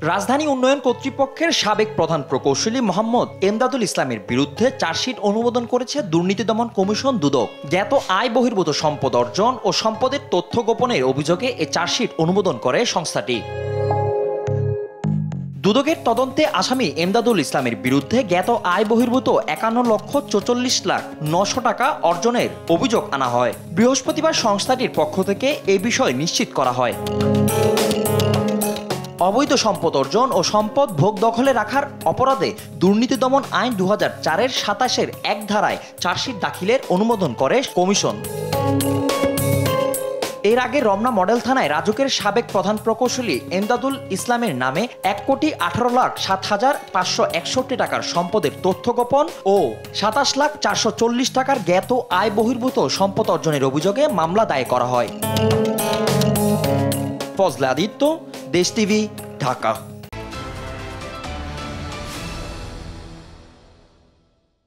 রাজধানী উন্নয়ন কর্তৃপক্ষের সাবেক প্রধান প্রকৌশলী মোহাম্মদ এমদাদুল ইসলামের বিরুদ্ধে চার্জশিট অনুমোদন করেছে দুর্নীতি দমন কমিশন দুদক। জ্ঞাত আয় বহির্ভূত সম্পদ অর্জন ও সম্পদের তথ্য গোপনের অভিযোগে এই চার্জশিট অনুমোদন করে সংস্থাটি। দুদকের তদন্তে আসামি এমদাদুল ইসলামের বিরুদ্ধে জ্ঞাত আয় বহির্ভূত 51,44,900 টাকা অর্জনের অভিযোগ আনা হয়। বৃহস্পতিবার সংস্থাটির পক্ষ থেকে এই বিষয় নিশ্চিত করা হয়। অবৈধ সম্পদ অর্জন ও সম্পদ ভোগ দখলে রাখার অপরাধে দুর্নীতি দমন আইন 2004-এর 27-এর 1 ধারায় চার্জশিট দাখিলের অনুমোদন করে কমিশন। এর আগে রমনা মডেল থানায় রাজুকের সাবেক প্রধান প্রকৌশলী এমদাদুল ইসলামের নামে 1,18,07,561 টাকার সম্পদের তথ্য গোপন ও 27,440,000 টাকার জ্ঞাত আয় বহির্ভূত সম্পদ অর্জনের অভিযোগে মামলা দায়ের করা হয়। ফজলে আদিত্য, দেশ টিভি, ঢাকা।